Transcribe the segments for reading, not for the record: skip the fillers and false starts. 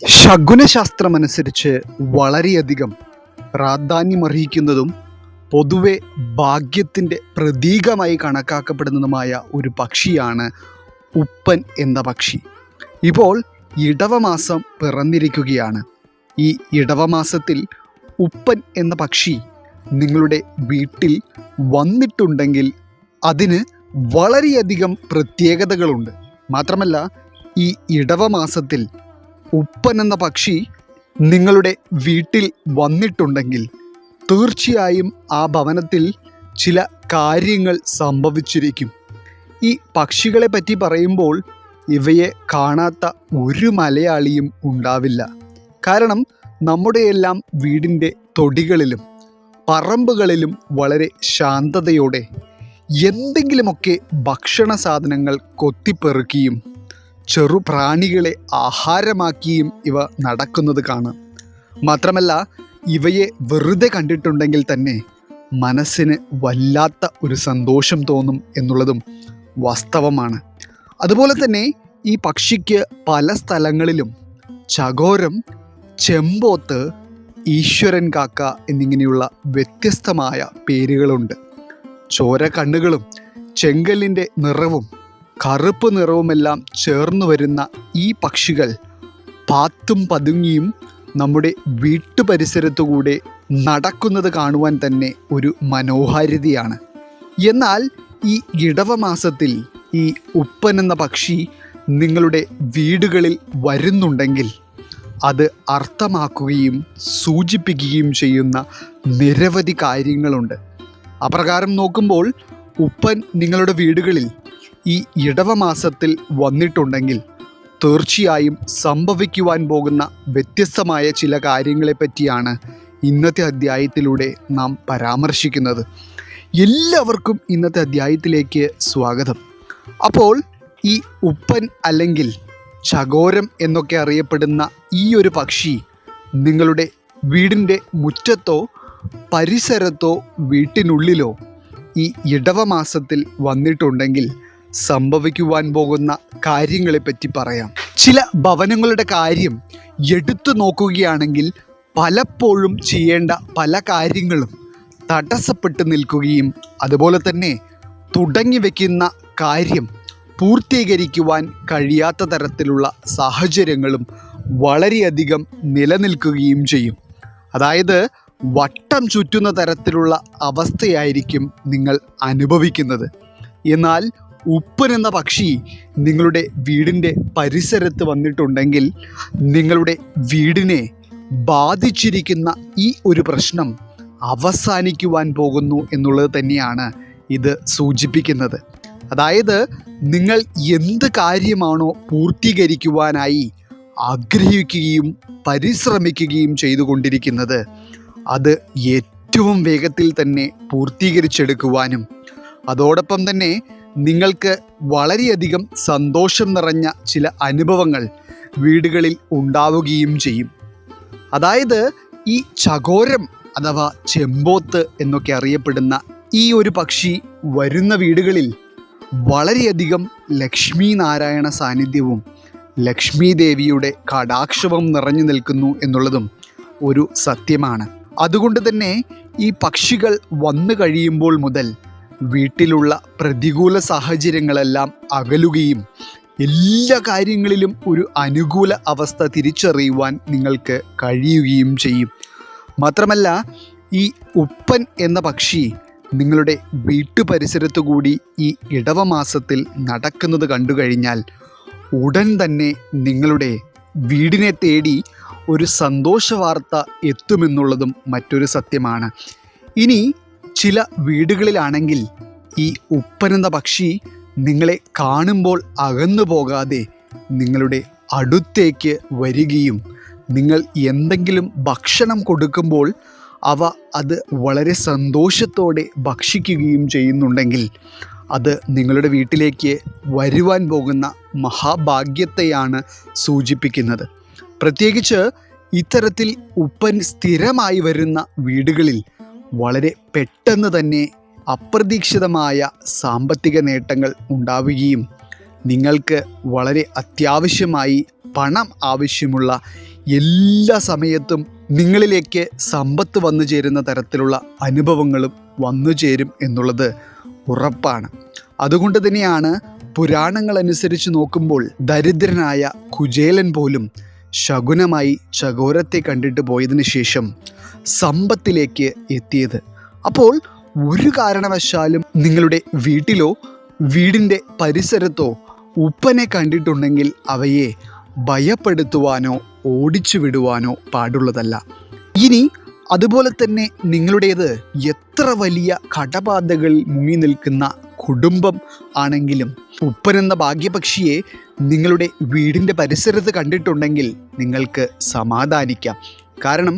ശകുനശാസ്ത്രമനുസരിച്ച് വളരെയധികം പ്രാധാന്യമർഹിക്കുന്നതും പൊതുവെ ഭാഗ്യത്തിൻ്റെ പ്രതീകമായി കണക്കാക്കപ്പെടുന്നതുമായ ഒരു പക്ഷിയാണ് ഉപ്പൻ എന്ന പക്ഷി. ഇപ്പോൾ ഇടവമാസം പിറന്നിരിക്കുകയാണ്. ഈ ഇടവമാസത്തിൽ ഉപ്പൻ എന്ന പക്ഷി നിങ്ങളുടെ വീട്ടിൽ വന്നിട്ടുണ്ടെങ്കിൽ അതിന് വളരെയധികം പ്രത്യേകതകളുണ്ട്. മാത്രമല്ല, ഈ ഇടവമാസത്തിൽ ഉപ്പൻ എന്ന പക്ഷി നിങ്ങളുടെ വീട്ടിൽ വന്നിട്ടുണ്ടെങ്കിൽ തീർച്ചയായും ആ ഭവനത്തിൽ ചില കാര്യങ്ങൾ സംഭവിച്ചിരിക്കും. ഈ പക്ഷികളെ പറ്റി പറയുമ്പോൾ ഇവയെ കാണാത്ത ഒരു മലയാളിയും ഉണ്ടാവില്ല. കാരണം നമ്മുടെയെല്ലാം വീടിൻ്റെ തൊടികളിലും പറമ്പുകളിലും വളരെ ശാന്തതയോടെ എന്തെങ്കിലുമൊക്കെ ഭക്ഷണ സാധനങ്ങൾ കൊത്തിപ്പെറുക്കിയും ചെറുപ്രാണികളെ ആഹാരമാക്കിയും ഇവ നടക്കുന്നത് കാണാം. മാത്രമല്ല, ഇവയെ വെറുതെ കണ്ടിട്ടുണ്ടെങ്കിൽ തന്നെ മനസ്സിന് വല്ലാത്ത ഒരു സന്തോഷം തോന്നും എന്നുള്ളതും വാസ്തവമാണ്. അതുപോലെ തന്നെ ഈ പക്ഷിക്ക് പല സ്ഥലങ്ങളിലും ചകോരം, ചെമ്പോത്ത്, ഈശ്വരൻ കാക്ക എന്നിങ്ങനെയുള്ള വ്യത്യസ്തമായ പേരുകളുണ്ട്. ചോര കണ്ണുകളും ചെങ്കല്ലിൻ്റെ നിറവും കറുപ്പ് നിറവുമെല്ലാം ചേർന്ന് വരുന്ന ഈ പക്ഷികൾ പാത്തും പതുങ്ങിയും നമ്മുടെ വീട്ടുപരിസരത്തുകൂടെ നടക്കുന്നത് കാണുവാൻ തന്നെ ഒരു മനോഹാരിതയാണ്. എന്നാൽ ഈ ഇടവമാസത്തിൽ ഈ ഉപ്പൻ എന്ന പക്ഷി നിങ്ങളുടെ വീടുകളിൽ വരുന്നുണ്ടെങ്കിൽ അത് അർത്ഥമാക്കുകയും സൂചിപ്പിക്കുകയും ചെയ്യുന്ന നിരവധി കാര്യങ്ങളുണ്ട്. അപ്രകാരം നോക്കുമ്പോൾ ഉപ്പൻ നിങ്ങളുടെ വീടുകളിൽ ഈ ഇടവമാസത്തിൽ വന്നിട്ടുണ്ടെങ്കിൽ തീർച്ചയായും സംഭവിക്കുവാൻ പോകുന്ന വ്യത്യസ്തമായ ചില കാര്യങ്ങളെപ്പറ്റിയാണ് ഇന്നത്തെ അധ്യായത്തിലൂടെ നാം പരാമർശിക്കുന്നത്. എല്ലാവർക്കും ഇന്നത്തെ അധ്യായത്തിലേക്ക് സ്വാഗതം. അപ്പോൾ ഈ ഉപ്പൻ അല്ലെങ്കിൽ ചകോരം എന്നൊക്കെ അറിയപ്പെടുന്ന ഈ ഒരു പക്ഷി നിങ്ങളുടെ വീടിൻ്റെ മുറ്റത്തോ പരിസരത്തോ വീട്ടിനുള്ളിലോ ഈ ഇടവമാസത്തിൽ വന്നിട്ടുണ്ടെങ്കിൽ സംഭവിക്കുവാൻ പോകുന്ന കാര്യങ്ങളെപ്പറ്റി പറയാം. ചില ഭവനങ്ങളുടെ കാര്യം എടുത്തു നോക്കുകയാണെങ്കിൽ പലപ്പോഴും ചെയ്യേണ്ട പല കാര്യങ്ങളും തടസ്സപ്പെട്ട് നിൽക്കുകയും അതുപോലെ തന്നെ തുടങ്ങി വയ്ക്കുന്ന കാര്യം പൂർത്തീകരിക്കുവാൻ കഴിയാത്ത തരത്തിലുള്ള സാഹചര്യങ്ങളും വളരെയധികം നിലനിൽക്കുകയും ചെയ്യും. അതായത് വട്ടം ചുറ്റുന്ന തരത്തിലുള്ള അവസ്ഥയായിരിക്കും നിങ്ങൾ അനുഭവിക്കുന്നത്. എന്നാൽ ഉപ്പൻ എന്ന പക്ഷി നിങ്ങളുടെ വീടിൻ്റെ പരിസരത്ത് വന്നിട്ടുണ്ടെങ്കിൽ നിങ്ങളുടെ വീടിനെ ബാധിച്ചിരിക്കുന്ന ഈ ഒരു പ്രശ്നം അവസാനിക്കുവാൻ പോകുന്നു എന്നുള്ളത് തന്നെയാണ് ഇത് സൂചിപ്പിക്കുന്നത്. അതായത് നിങ്ങൾ എന്ത് കാര്യമാണോ പൂർത്തീകരിക്കുവാനായി ആഗ്രഹിക്കുകയും പരിശ്രമിക്കുകയും ചെയ്തുകൊണ്ടിരിക്കുന്നത് അത് ഏറ്റവും വേഗത്തിൽ തന്നെ പൂർത്തീകരിച്ചെടുക്കുവാനും അതോടൊപ്പം തന്നെ നിങ്ങൾക്ക് വളരെയധികം സന്തോഷം നിറഞ്ഞ ചില അനുഭവങ്ങൾ വീടുകളിൽ ഉണ്ടാവുകയും ചെയ്യും. അതായത് ഈ ചകോരം അഥവാ ചെമ്പോത്ത് എന്നൊക്കെ അറിയപ്പെടുന്ന ഈ ഒരു പക്ഷി വരുന്ന വീടുകളിൽ വളരെയധികം ലക്ഷ്മി നാരായണ സാന്നിധ്യവും ലക്ഷ്മി ദേവിയുടെ കടാക്ഷവും നിറഞ്ഞു നിൽക്കുന്നു എന്നുള്ളതും ഒരു സത്യമാണ്. അതുകൊണ്ട് തന്നെ ഈ പക്ഷികൾ വന്നു കഴിയുമ്പോൾ മുതൽ വീട്ടിലുള്ള പ്രതികൂല സാഹചര്യങ്ങളെല്ലാം അകലുകയും എല്ലാ കാര്യങ്ങളിലും ഒരു അനുകൂല അവസ്ഥ തിരിച്ചറിയുവാൻ നിങ്ങൾക്ക് കഴിയുകയും ചെയ്യും. മാത്രമല്ല, ഈ ഉപ്പൻ എന്ന പക്ഷി നിങ്ങളുടെ വീട്ടുപരിസരത്തു കൂടി ഈ ഇടവമാസത്തിൽ നടക്കുന്നത് കണ്ടു കഴിഞ്ഞാൽ ഉടൻ തന്നെ നിങ്ങളുടെ വീടിനെ തേടി ഒരു സന്തോഷ വാർത്ത എത്തുമെന്നുള്ളതും മറ്റൊരു സത്യമാണ്. ഇനി ചില വീടുകളിലാണെങ്കിൽ ഈ ഉപ്പൻ എന്ന പക്ഷി നിങ്ങളെ കാണുമ്പോൾ അകന്നു പോകാതെ നിങ്ങളുടെ അടുത്തേക്ക് വരികയും നിങ്ങൾ എന്തെങ്കിലും ഭക്ഷണം കൊടുക്കുമ്പോൾ അവ അത് വളരെ സന്തോഷത്തോടെ ഭക്ഷിക്കുകയും ചെയ്യുന്നുണ്ടെങ്കിൽ അത് നിങ്ങളുടെ വീട്ടിലേക്ക് വരുവാൻ പോകുന്ന മഹാഭാഗ്യത്തെയാണ് സൂചിപ്പിക്കുന്നത്. പ്രത്യേകിച്ച് ഇത്തരത്തിൽ ഉപ്പൻ സ്ഥിരമായി വരുന്ന വീടുകളിൽ വളരെ പെട്ടെന്ന് തന്നെ അപ്രതീക്ഷിതമായ സാമ്പത്തിക നേട്ടങ്ങൾ ഉണ്ടാവുകയും നിങ്ങൾക്ക് വളരെ അത്യാവശ്യമായി പണം ആവശ്യമുള്ള എല്ലാ സമയത്തും നിങ്ങളിലേക്ക് സമ്പത്ത് വന്നു ചേരുന്ന തരത്തിലുള്ള അനുഭവങ്ങളും വന്നു ചേരും എന്നുള്ളത് ഉറപ്പാണ്. അതുകൊണ്ട് തന്നെയാണ് പുരാണങ്ങൾ അനുസരിച്ച് നോക്കുമ്പോൾ ദരിദ്രനായ കുചേലൻ പോലും ശകുനമായി ചകോരത്തെ കണ്ടിട്ട് പോയതിനു ശേഷം സമ്പത്തിലേക്ക് എത്തിയത്. അപ്പോൾ ഒരു കാരണവശാലും നിങ്ങളുടെ വീട്ടിലോ വീടിൻ്റെ പരിസരത്തോ ഉപ്പനെ കണ്ടിട്ടുണ്ടെങ്കിൽ അവയെ ഭയപ്പെടുത്തുവാനോ ഓടിച്ചു വിടുവാനോ പാടുള്ളതല്ല. ഇനി അതുപോലെ തന്നെ നിങ്ങളുടേത് എത്ര വലിയ കടബാധകളിൽ മുങ്ങി നിൽക്കുന്ന കുടുംബം ആണെങ്കിലും ഉപ്പനെന്ന ഭാഗ്യപക്ഷിയെ നിങ്ങളുടെ വീടിൻ്റെ പരിസരത്ത് കണ്ടിട്ടുണ്ടെങ്കിൽ നിങ്ങൾക്ക് സമാധാനിക്കാം. കാരണം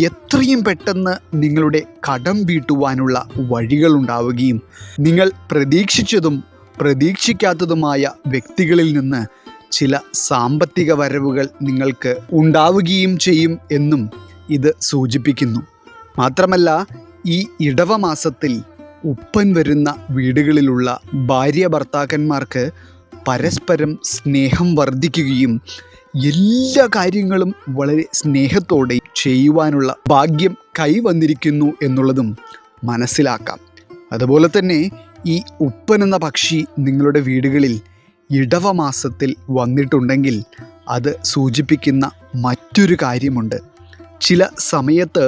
എത്രയും പെട്ടെന്ന് നിങ്ങളുടെ കടം വീട്ടുവാനുള്ള വഴികളുണ്ടാവുകയും നിങ്ങൾ പ്രതീക്ഷിച്ചതും പ്രതീക്ഷിക്കാത്തതുമായ വ്യക്തികളിൽ നിന്ന് ചില സാമ്പത്തിക വരവുകൾ നിങ്ങൾക്ക് ഉണ്ടാവുകയും ചെയ്യും എന്നും ഇത് സൂചിപ്പിക്കുന്നു. മാത്രമല്ല, ഈ ഇടവമാസത്തിൽ ഉപ്പൻ വരുന്ന വീടുകളിലുള്ള ഭാര്യ ഭർത്താക്കന്മാർക്ക് പരസ്പരം സ്നേഹം വർദ്ധിക്കുകയും എല്ലാ കാര്യങ്ങളും വളരെ സ്നേഹത്തോടെ ചെയ്യുവാനുള്ള ഭാഗ്യം കൈവന്നിരിക്കുന്നു എന്നുള്ളതും മനസ്സിലാക്കാം. അതുപോലെ തന്നെ ഈ ഉപ്പൻ എന്ന പക്ഷി നിങ്ങളുടെ വീടുകളിൽ ഇടവമാസത്തിൽ വന്നിട്ടുണ്ടെങ്കിൽ അത് സൂചിപ്പിക്കുന്ന മറ്റൊരു കാര്യമുണ്ട്. ചില സമയത്ത്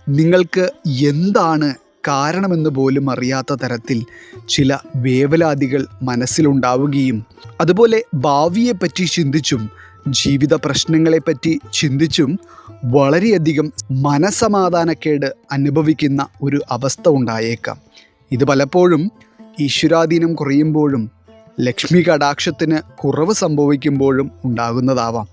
നിങ്ങൾക്ക് എന്താണ് കാരണമെന്ന് പോലും അറിയാത്ത തരത്തിൽ ചില വേവലാതികൾ മനസ്സിലുണ്ടാവുകയും അതുപോലെ ഭാവിയെപ്പറ്റി ചിന്തിച്ചും ജീവിത പ്രശ്നങ്ങളെപ്പറ്റി ചിന്തിച്ചും വളരെയധികം മനസമാധാനക്കേട് അനുഭവിക്കുന്ന ഒരു അവസ്ഥ ഉണ്ടായേക്കാം. ഇത് പലപ്പോഴും ഈശ്വരാധീനം കുറയുമ്പോഴും ലക്ഷ്മി കടാക്ഷത്തിന് കുറവ് സംഭവിക്കുമ്പോഴും ഉണ്ടാകുന്നതാവാം.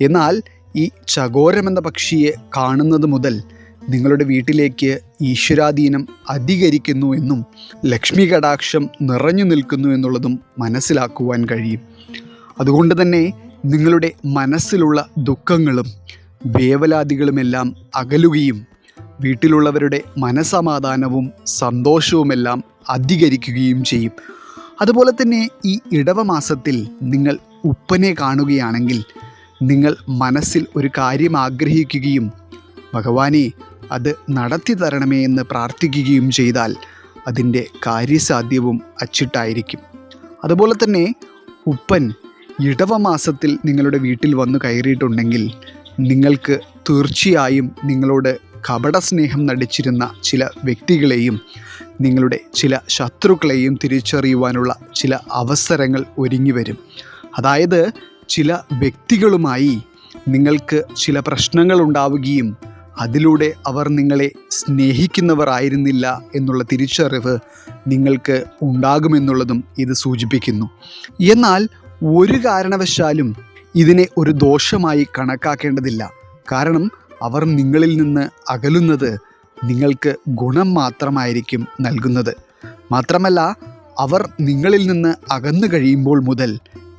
എന്നാൽ ഈ ചകോരമെന്ന പക്ഷിയെ കാണുന്നത് മുതൽ നിങ്ങളുടെ വീട്ടിലേക്ക് ഈശ്വരാധീനം അധികരിക്കുന്നു എന്നും ലക്ഷ്മി കടാക്ഷം നിറഞ്ഞു നിൽക്കുന്നു എന്നുള്ളതും മനസ്സിലാക്കുവാൻ കഴിയും. അതുകൊണ്ട് തന്നെ നിങ്ങളുടെ മനസ്സിലുള്ള ദുഃഖങ്ങളും വേവലാതികളുമെല്ലാം അകലുകയും വീട്ടിലുള്ളവരുടെ മനസമാധാനവും സന്തോഷവുമെല്ലാം അധികരിക്കുകയും ചെയ്യും. അതുപോലെ തന്നെ ഈ ഇടവമാസത്തിൽ നിങ്ങൾ ഉപ്പനെ കാണുകയാണെങ്കിൽ നിങ്ങൾ മനസ്സിൽ ഒരു കാര്യം ആഗ്രഹിക്കുകയും ഭഗവാനെ അത് നടത്തി തരണമേ എന്ന് പ്രാർത്ഥിക്കുകയും ചെയ്താൽ അതിൻ്റെ കാര്യസാധ്യവും അച്ചിട്ടായിരിക്കും. അതുപോലെ തന്നെ ഉപ്പൻ ഇടവമാസത്തിൽ നിങ്ങളുടെ വീട്ടിൽ വന്ന് കയറിയിട്ടുണ്ടെങ്കിൽ നിങ്ങൾക്ക് തീർച്ചയായും നിങ്ങളോട് കപടസ്നേഹം നടിച്ചിരുന്ന ചില വ്യക്തികളെയും നിങ്ങളുടെ ചില ശത്രുക്കളെയും തിരിച്ചറിയുവാനുള്ള ചില അവസരങ്ങൾ ഒരുങ്ങി വരും. അതായത് ചില വ്യക്തികളുമായി നിങ്ങൾക്ക് ചില പ്രശ്നങ്ങൾ ഉണ്ടാവുകയും അതിലൂടെ അവർ നിങ്ങളെ സ്നേഹിക്കുന്നവർ ആയിരുന്നില്ല എന്നുള്ള തിരിച്ചറിവ് നിങ്ങൾക്ക് ഉണ്ടാകുമെന്നുള്ളതും ഇത് സൂചിപ്പിക്കുന്നു. എന്നാൽ ഒരു കാരണവശാലും ഇതിനെ ഒരു ദോഷമായി കണക്കാക്കേണ്ടതില്ല. കാരണം അവർ നിങ്ങളിൽ നിന്ന് അകലുന്നത് നിങ്ങൾക്ക് ഗുണം മാത്രമായിരിക്കും നൽകുന്നത്. മാത്രമല്ല, അവർ നിങ്ങളിൽ നിന്ന് അകന്നു കഴിയുമ്പോൾ മുതൽ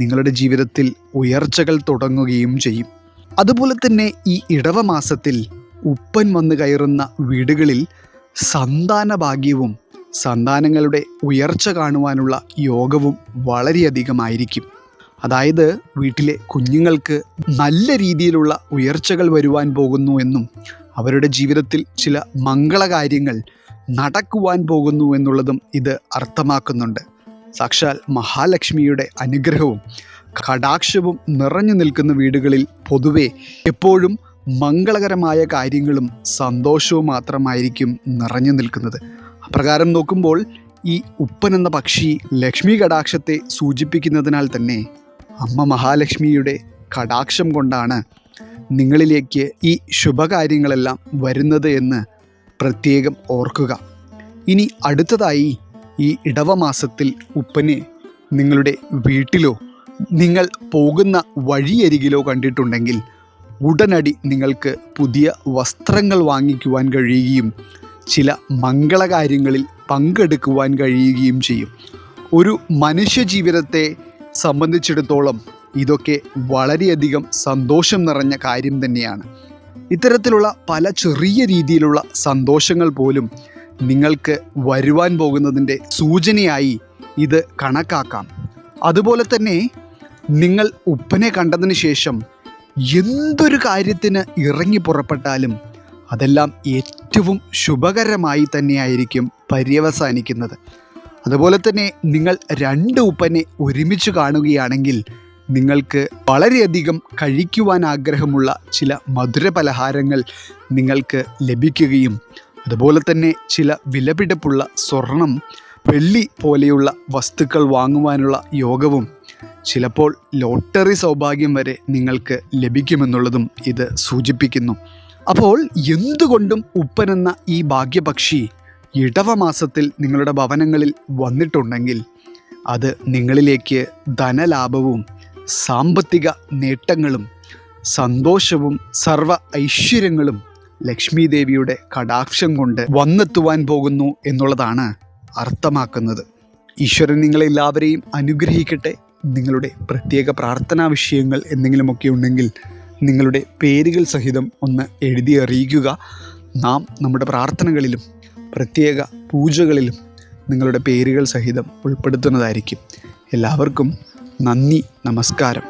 നിങ്ങളുടെ ജീവിതത്തിൽ ഉയർച്ചകൾ തുടങ്ങുകയും ചെയ്യും. അതുപോലെ തന്നെ ഈ ഇടവമാസത്തിൽ ഉപ്പൻ വന്ന് കയറുന്ന വീടുകളിൽ സന്താന ഭാഗ്യവും സന്താനങ്ങളുടെ ഉയർച്ച കാണുവാനുള്ള യോഗവും വളരെയധികമായിരിക്കും. അതായത് വീട്ടിലെ കുഞ്ഞുങ്ങൾക്ക് നല്ല രീതിയിലുള്ള ഉയർച്ചകൾ വരുവാൻ പോകുന്നു എന്നും അവരുടെ ജീവിതത്തിൽ ചില മംഗളകാര്യങ്ങൾ നടക്കുവാൻ പോകുന്നു എന്നുള്ളതും ഇത് അർത്ഥമാക്കുന്നുണ്ട്. സാക്ഷാൽ മഹാലക്ഷ്മിയുടെ അനുഗ്രഹവും കടാക്ഷവും നിറഞ്ഞു നിൽക്കുന്ന വീടുകളിൽ പൊതുവെ എപ്പോഴും മംഗളകരമായ കാര്യങ്ങളും സന്തോഷവും മാത്രമായിരിക്കും നിറഞ്ഞു നിൽക്കുന്നത്. അപ്രകാരം നോക്കുമ്പോൾ ഈ ഉപ്പൻ എന്ന പക്ഷി ലക്ഷ്മി കടാക്ഷത്തെ സൂചിപ്പിക്കുന്നതിനാൽ തന്നെ അമ്മ മഹാലക്ഷ്മിയുടെ കടാക്ഷം കൊണ്ടാണ് നിങ്ങളിലേക്ക് ഈ ശുഭകാര്യങ്ങളെല്ലാം വരുന്നത് എന്ന് പ്രത്യേകം ഓർക്കുക. ഇനി അടുത്തതായി ഈ ഇടവമാസത്തിൽ ഉപ്പനെ നിങ്ങളുടെ വീട്ടിലോ നിങ്ങൾ പോകുന്ന വഴിയരികിലോ കണ്ടിട്ടുണ്ടെങ്കിൽ ഉടനടി നിങ്ങൾക്ക് പുതിയ വസ്ത്രങ്ങൾ വാങ്ങിക്കുവാൻ കഴിയുകയും ചില മംഗളകാര്യങ്ങളിൽ പങ്കെടുക്കുവാൻ കഴിയുകയും ചെയ്യും. ഒരു മനുഷ്യജീവിതത്തെ സംബന്ധിച്ചിടത്തോളം ഇതൊക്കെ വളരെയധികം സന്തോഷം നിറഞ്ഞ കാര്യം തന്നെയാണ്. ഇത്തരത്തിലുള്ള പല ചെറിയ രീതിയിലുള്ള സന്തോഷങ്ങൾ പോലും നിങ്ങൾക്ക് വരുവാൻ പോകുന്നതിൻ്റെ സൂചനയായി ഇത് കണക്കാക്കാം. അതുപോലെ തന്നെ നിങ്ങൾ ഉപ്പനെ കണ്ടതിന് ശേഷം എന്തൊരു കാര്യത്തിന് ഇറങ്ങി പുറപ്പെട്ടാലും അതെല്ലാം ഏറ്റവും ശുഭകരമായി തന്നെയായിരിക്കും പര്യവസാനിക്കുന്നത്. അതുപോലെ തന്നെ നിങ്ങൾ 2 ഉപ്പനെ ഒരുമിച്ച് കാണുകയാണെങ്കിൽ നിങ്ങൾക്ക് വളരെയധികം കഴിക്കുവാൻ ആഗ്രഹമുള്ള ചില മധുര പലഹാരങ്ങൾ നിങ്ങൾക്ക് ലഭിക്കുകയും അതുപോലെ തന്നെ ചില വിലപിടിപ്പുള്ള സ്വർണം, വെള്ളി പോലെയുള്ള വസ്തുക്കൾ വാങ്ങുവാനുള്ള യോഗവും ചിലപ്പോൾ ലോട്ടറി സൗഭാഗ്യം വരെ നിങ്ങൾക്ക് ലഭിക്കുമെന്നുള്ളതും ഇത് സൂചിപ്പിക്കുന്നു. അപ്പോൾ എന്തുകൊണ്ടും ഉപ്പനെന്ന ഈ ഭാഗ്യപക്ഷി ഇടവമാസത്തിൽ നിങ്ങളുടെ ഭവനങ്ങളിൽ വന്നിട്ടുണ്ടെങ്കിൽ അത് നിങ്ങളിലേക്ക് ധനലാഭവും സാമ്പത്തിക നേട്ടങ്ങളും സന്തോഷവും സർവ ഐശ്വര്യങ്ങളും ലക്ഷ്മി ദേവിയുടെ കടാക്ഷം കൊണ്ട് വന്നെത്തുവാൻ പോകുന്നു എന്നുള്ളതാണ് അർത്ഥമാക്കുന്നത്. ഈശ്വരൻ നിങ്ങളെല്ലാവരെയും അനുഗ്രഹിക്കട്ടെ. നിങ്ങളുടെ പ്രത്യേക പ്രാർത്ഥനാ വിഷയങ്ങൾ എന്തെങ്കിലുമൊക്കെ ഉണ്ടെങ്കിൽ നിങ്ങളുടെ പേരുകൾ സഹിതം ഒന്ന് എഴുതി അറിയിക്കുക. നാം നമ്മുടെ പ്രാർത്ഥനകളിലും പ്രത്യേക പൂജകളിലും നിങ്ങളുടെ പേരുകൾ സഹിതം ഉൾപ്പെടുത്തുന്നതായിരിക്കും. എല്ലാവർക്കും നന്ദി, നമസ്കാരം.